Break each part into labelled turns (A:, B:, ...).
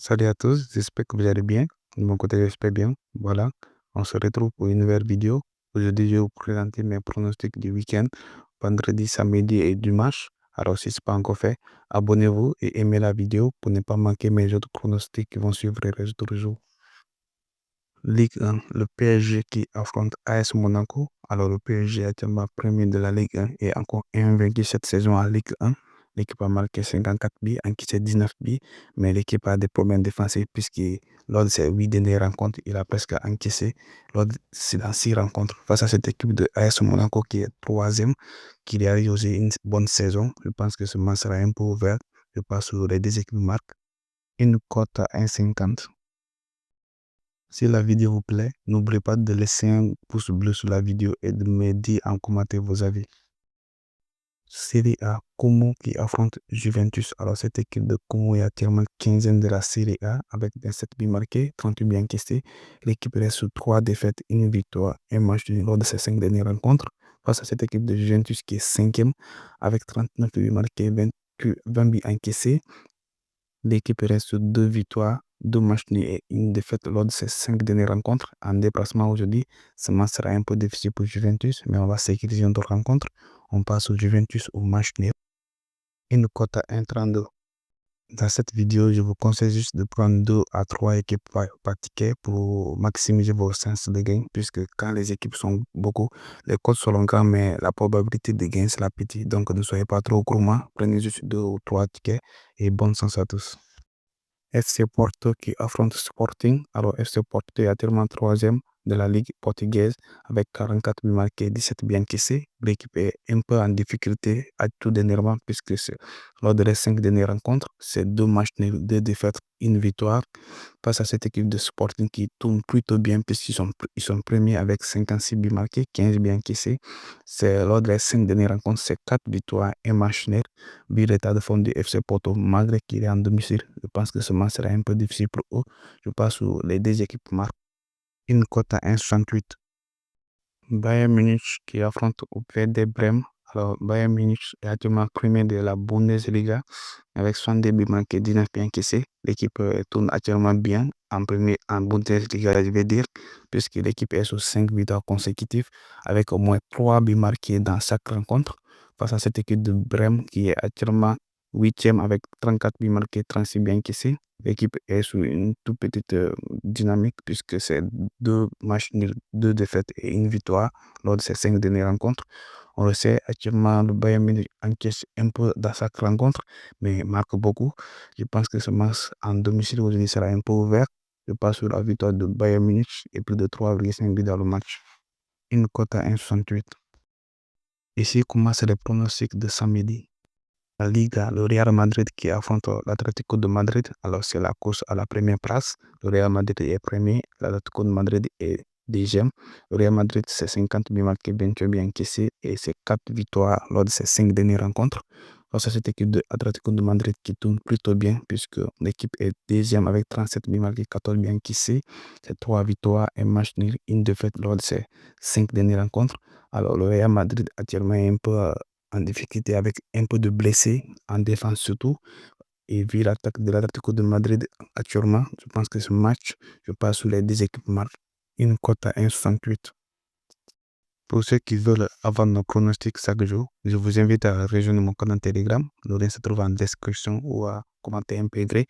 A: Salut à tous, j'espère que vous allez bien. De mon côté, j'espère bien. Voilà, on se retrouve pour une nouvelle vidéo. Aujourd'hui, je vais vous présenter mes pronostics du week-end, vendredi, samedi et dimanche. Alors, si ce n'est pas encore fait, abonnez-vous et aimez la vidéo pour ne pas manquer mes autres pronostics qui vont suivre les résultats du jour. Ligue 1, le PSG qui affronte AS Monaco. Alors, le PSG est actuellement premier de la Ligue 1 et encore invaincu cette saison en Ligue 1. L'équipe a marqué 54 buts, encaissé 19 buts, mais l'équipe a des problèmes défensifs puisque lors de ses 8 dernières rencontres, il a presque encaissé dans 6 rencontres face à cette équipe de AS Monaco qui est troisième, qui a réussi une bonne saison. Je pense que ce match sera un peu ouvert. Je passe sur les deux équipes marques. Une cote à 1,50. Si la vidéo vous plaît, n'oubliez pas de laisser un pouce bleu sur la vidéo et de me dire en commentaire vos avis. Série A, Como qui affronte Juventus. Alors, cette équipe de Como est actuellement 15e de la Série A avec 27 buts marqués, 38 buts encaissés. L'équipe reste sur 3 défaites, une victoire, un match nul lors de ses 5 dernières rencontres. Face à cette équipe de Juventus qui est 5e avec 39 buts marqués, 20 buts encaissés. L'équipe reste sur 2 victoires, 2 matchs nuls et une défaite lors de ses 5 dernières rencontres. En déplacement aujourd'hui, ce match sera un peu difficile pour Juventus, mais on va sécuriser notre rencontre. On passe au Juventus au match nul. Une cote à 1,32. Dans cette vidéo, je vous conseille juste de prendre 2 à 3 équipes par ticket pour maximiser vos chances de gain, puisque quand les équipes sont beaucoup, les cotes seront grands, mais la probabilité de gain sera petite. Donc ne soyez pas trop gourmand, prenez juste 2 ou 3 tickets et bonne chance à tous. FC Porto qui affronte Sporting. Alors, FC Porto est actuellement troisième de la Ligue portugaise avec 44 buts marqués, 17 buts encaissés. L'équipe est un peu en difficulté à tout dernièrement puisque lors de les 5 dernières rencontres, c'est 2 matchs nuls, 2 défaites, une victoire face à cette équipe de Sporting qui tourne plutôt bien puisqu'ils sont premiers avec 56 buts marqués, 15 buts encaissés. C'est lors des 5 dernières rencontres, c'est 4 victoires, un match nul. Vu l'état de forme du FC Porto, malgré qu'il est en domicile, je pense que ce match sera un peu difficile pour eux. Je passe sur les deux équipes marques. Une cote à 1,68. Bayern Munich qui affronte au PD Brême. Alors, Bayern Munich est actuellement premier de la Bundesliga avec 62 buts marqués, 19 buts encaissés. L'équipe tourne actuellement bien en premier en Bundesliga, je vais dire, puisque l'équipe est sur 5 victoires consécutives avec au moins 3 buts marqués dans chaque rencontre face à cette équipe de Brême qui est actuellement 8e avec 34 buts marqués, 36 buts encaissés. L'équipe est sur une toute petite dynamique puisque c'est 2 matchs nuls, 2 défaites et une victoire lors de ces 5 dernières rencontres. On le sait, actuellement, le Bayern Munich encaisse un peu dans chaque rencontre, mais marque beaucoup. Je pense que ce match en domicile aujourd'hui sera un peu ouvert. Je passe sur la victoire de Bayern Munich et plus de 3,5 buts dans le match. Une cote à 1,68. Ici commence les pronostics de samedi. La Liga, le Real Madrid qui affronte l'Atlético de Madrid. Alors, c'est la course à la première place. Le Real Madrid est premier, l'Atlético de Madrid est deuxième. Le Real Madrid, c'est 50 buts marqués, 28 buts encaissés et c'est 4 victoires lors de ses 5 dernières rencontres. Face à cette équipe de Atlético de Madrid qui tourne plutôt bien puisque l'équipe est deuxième avec 37 buts marqués, 14 buts encaissés. C'est 3 victoires, un match nul, une défaite lors de ses 5 dernières rencontres. Alors, le Real Madrid actuellement est un peu en difficulté avec un peu de blessés en défense surtout. Et vu l'attaque de l'Atlético de Madrid actuellement, je pense que ce match, je passe sur les deux équipes marques. Une cote à 1,68. Pour ceux qui veulent avoir nos pronostics chaque jour, je vous invite à rejoindre mon canal Telegram. Le lien se trouve en description ou à commenter MP3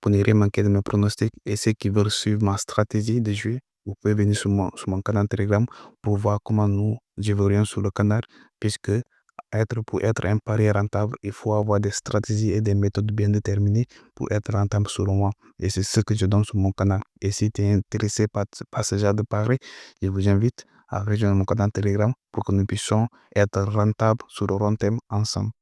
A: pour ne rien manquer de mes pronostics. Et ceux qui veulent suivre ma stratégie de jeu, vous pouvez venir sur mon canal Telegram pour voir comment nous évoluons sur le canal, puisque pour être un pari rentable, il faut avoir des stratégies et des méthodes bien déterminées pour être rentable selon moi. Et c'est ce que je donne sur mon canal. Et si tu es intéressé par ce genre de pari, je vous invite à rejoindre mon canal Telegram pour que nous puissions être rentables sur le long terme ensemble.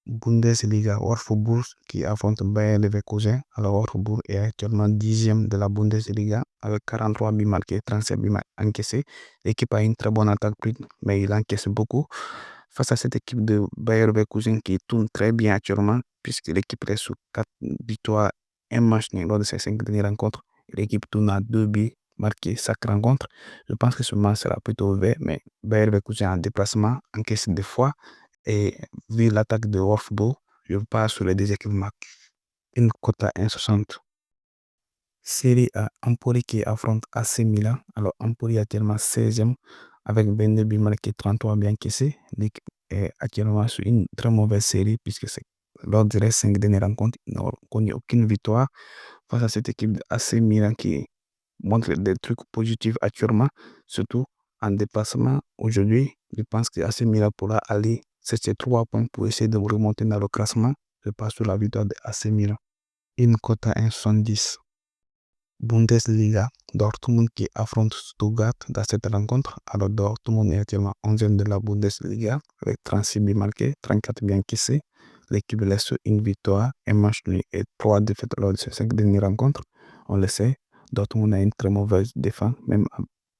A: Bundesliga, Wolfsburg qui affronte Bayer Leverkusen. Alors Wolfsburg est actuellement 10e de la Bundesliga avec 43 buts marqués, 37 buts encaissés. L'équipe a une très bonne attaque, mais il encaisse beaucoup. Face à cette équipe de Bayer Leverkusen qui tourne très bien actuellement, puisque l'équipe reste sur 4 victoires, un match nul lors de ses 5 dernières rencontres. L'équipe tourne à 2 buts marqués chaque rencontre. Je pense que ce match sera plutôt ouvert, mais Bayer Leverkusen en déplacement encaisse des fois. Et vu l'attaque de Wolfsburg, je pars sur les deux équipes marques. Une cote à 1,60. Série A, Empoli qui affronte AC Milan. Alors, Empoli est actuellement 16e avec 22 buts marqués, 33 bien encaissés. L'équipe est actuellement sur une très mauvaise série puisque c'est lors des 5 dernières rencontres, ils n'ont connu aucune victoire face à cette équipe de AC Milan qui montre des trucs positifs actuellement, surtout en déplacement. Aujourd'hui, je pense que AC Milan pourra aller chercher 3 points pour essayer de remonter dans le classement. Je passe sur la victoire de AC Milan. Une cote à 1,70. Bundesliga, Dortmund qui affronte Stuttgart dans cette rencontre. Alors Dortmund est actuellement 11e de la Bundesliga avec 36 buts marqués, 34 buts encaissés. L'équipe laisse sur une victoire, un match nul et 3 défaites lors de ces 5 dernières rencontres. On le sait, Dortmund a une très mauvaise défense, même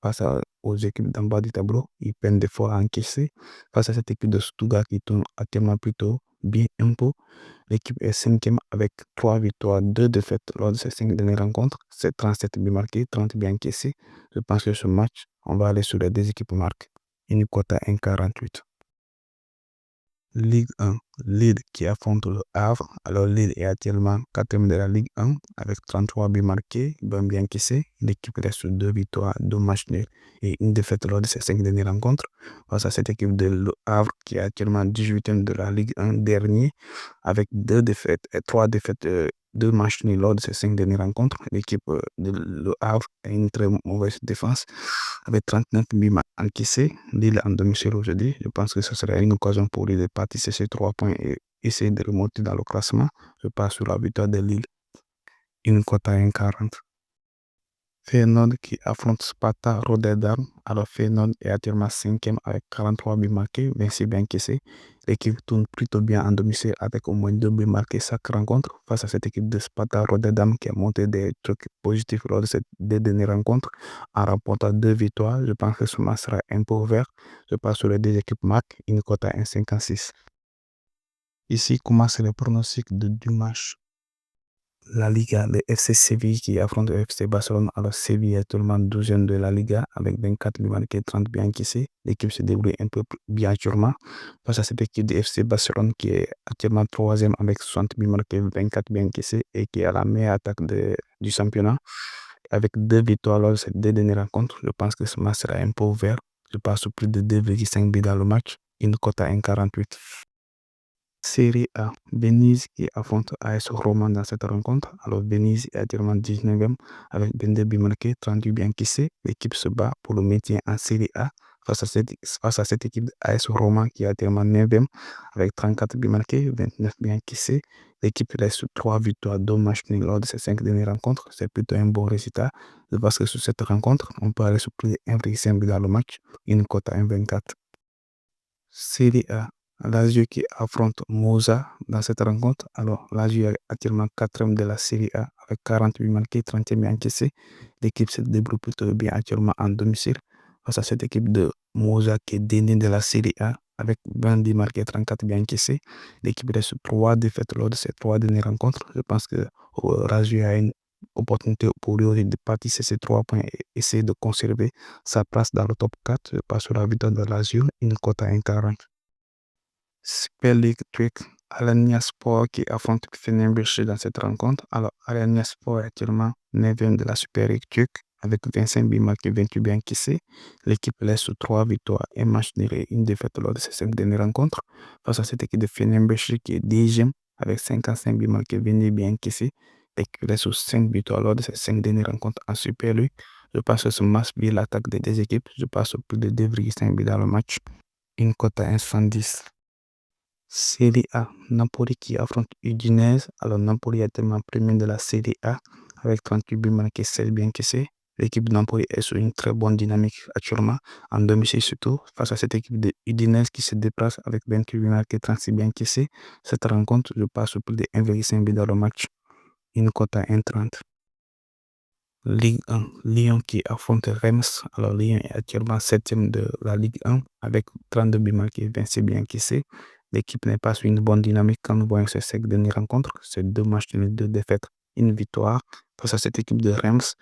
A: face aux équipes d'en bas du tableau. Ils peinent des fois à encaisser. Face à cette équipe de Stuttgart qui tourne actuellement plutôt bien un peu. L'équipe est 5e avec 3 victoires, 2 défaites lors de ces 5 dernières rencontres. C'est 37 buts marqués, 30 buts encaissés. Je pense que ce match, on va aller sur les deux équipes marques. Une cote à 1,48. Ligue 1, Lille qui affronte le Havre. Alors Lille est actuellement 4e de la Ligue 1 avec 33 buts marqués, 20 buts encaissés. L'équipe reste sur 2 victoires, 2 matchs nuls et une défaite lors de ces 5 dernières rencontres. Face à cette équipe de Le Havre qui est actuellement 18e de la Ligue 1 dernier avec 2 défaites et 3 défaites, 2 matchs nuls lors de ces 5 dernières rencontres. L'équipe de Le Havre a une très mauvaise défense avec 39 buts encaissés. Lille en domicile aujourd'hui. Je pense que ce serait une occasion pour lui de partir ces 3 points et essayer de remonter dans le classement. Je passe sur la victoire de Lille. Une cote à 1,40. Feyenoord qui affronte Sparta Rotterdam. Alors Feyenoord est actuellement 5e avec 43 buts marqués, 26 buts encaissés. L'équipe tourne plutôt bien en domicile avec au moins 2 buts marqués chaque rencontre face à cette équipe de Sparta Rotterdam qui a monté des trucs positifs lors de ces 2 dernières rencontres en remportant 2 victoires. Je pense que ce match sera un peu ouvert. Je passe sur les deux équipes marques, une cote à 1,56. Ici commence le pronostic du match. La Liga, le FC Séville qui affronte le FC Barcelone. Alors Séville est actuellement 12e de la Liga avec 24 buts marqués, 30 buts encaissés. L'équipe se débrouille un peu bien actuellement face à cette équipe du FC Barcelone qui est actuellement 3e avec 60 buts marqués, 24 buts encaissés et qui a la meilleure attaque du championnat. Avec 2 victoires lors de ces 2 dernières rencontres, je pense que ce match sera un peu ouvert. Je passe sur plus de 2,5 buts dans le match, une cote à 1,48. Série A, Venise qui affronte AS Roma dans cette rencontre. Alors Venise est actuellement 19e avec 22 buts marqués, 38 buts encaissés. L'équipe se bat pour le maintien en Série A face à cette équipe de AS Roma qui est actuellement 9e avec 34 buts marqués, 29 buts encaissés. L'équipe reste sur 3 victoires, 2 matchs nuls lors de ces 5 dernières rencontres. C'est plutôt un bon résultat. Je pense que sur cette rencontre, on peut aller sur plus de 1,5 but dans le match, une cote à 1,24. Série A, Lazio qui affronte Monza dans cette rencontre. Alors, Lazio est actuellement 4e de la Série A avec 48 marqués, 31 encaissés. L'équipe se débrouille plutôt bien actuellement en domicile face à cette équipe de Monza qui est dernier de la Série A avec 20 marqués, 34 bien encaissés. L'équipe reste sur 3 défaites lors de ces 3 dernières rencontres. Je pense que Lazio a une opportunité pour lui de partir ces 3 points et essayer de conserver sa place dans le top 4. Je passe sur la victoire de Lazio, une cote à 1,40. Super League Trick, Alanya Sport qui affronte Fenerbahçe dans cette rencontre. Alors, Alanya Sport est actuellement 9e de la Super League Turque avec 25 buts marqués, 28 buts encaissés. L'équipe laisse sur 3 victoires, un match nul et une défaite lors de ces 5 dernières rencontres. Face à cette équipe de Fenerbahçe qui est 10e avec 55 buts marqués, 22 buts encaissés. L'équipe laisse sur 5 victoires lors de ces 5 dernières rencontres en Super League. Je passe sur ce match via l'attaque des deux équipes. Je passe sur plus de 2,5 buts dans le match. Une cote à 1,70. Série A, Napoli qui affronte Udinese. Alors Napoli est tellement premier de la Série A avec 38 buts marqués, 16 buts encaissés. L'équipe de Napoli est sur une très bonne dynamique actuellement, en domicile surtout, face à cette équipe de Udinese qui se déplace avec 28 buts marqués, 36 buts encaissés. Cette rencontre, je passe sur plus de 1,5 but dans le match, une cote à 1,30. Ligue 1, Lyon qui affronte Reims. Alors Lyon est actuellement 7e de la Ligue 1 avec 32 buts marqués, 26 buts encaissés. L'équipe n'est pas sur une bonne dynamique quand nous voyons ces 5 dernières rencontres. C'est 2 matchs nuls, 2 défaites, une victoire face à cette équipe de Reims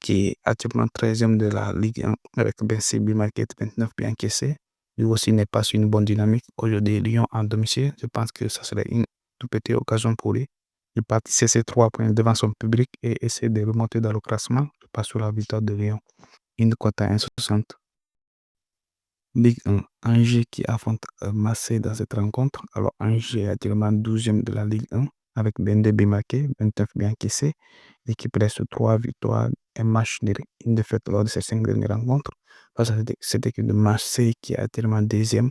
A: qui est actuellement 13e de la Ligue 1 avec 26 buts marqués, 29 buts encaissés. Lui aussi n'est pas sur une bonne dynamique. Aujourd'hui, Lyon en domicile, je pense que ça serait une toute petite occasion pour lui. Il partit ses 3 points devant son public et essaie de remonter dans le classement. Je passe sur la victoire de Lyon. Une cote à 1,60. Ligue 1, Angers qui affronte Marseille dans cette rencontre. Alors, Angers est actuellement 12e de la Ligue 1 avec 22 buts marqués, 29 buts encaissés. L'équipe reste 3 victoires, un match nul, une défaite lors de ces 5 dernières rencontres. Face à cette équipe de Marseille qui est actuellement 2e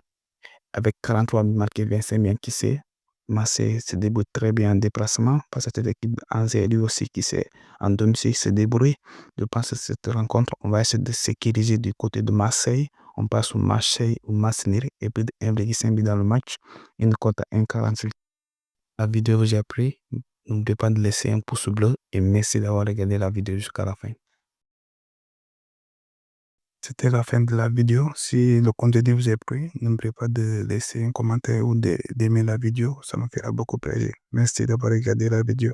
A: avec 43 buts marqués, 25 buts encaissés. Marseille se débrouille très bien en déplacement face à cette équipe d'Angers lui aussi qui s'est en domicile se débrouille. Je pense que cette rencontre, on va essayer de sécuriser du côté de Marseille. On passe au Marseille ou match nul et plus de 1,5 but dans le match. Une cote à 1,48. La vidéo vous a plu. N'oubliez pas de laisser un pouce bleu et merci d'avoir regardé la vidéo jusqu'à la fin. C'était la fin de la vidéo. Si le contenu vous a plu, n'oubliez pas de laisser un commentaire ou d'aimer la vidéo. Ça me fera beaucoup plaisir. Merci d'avoir regardé la vidéo.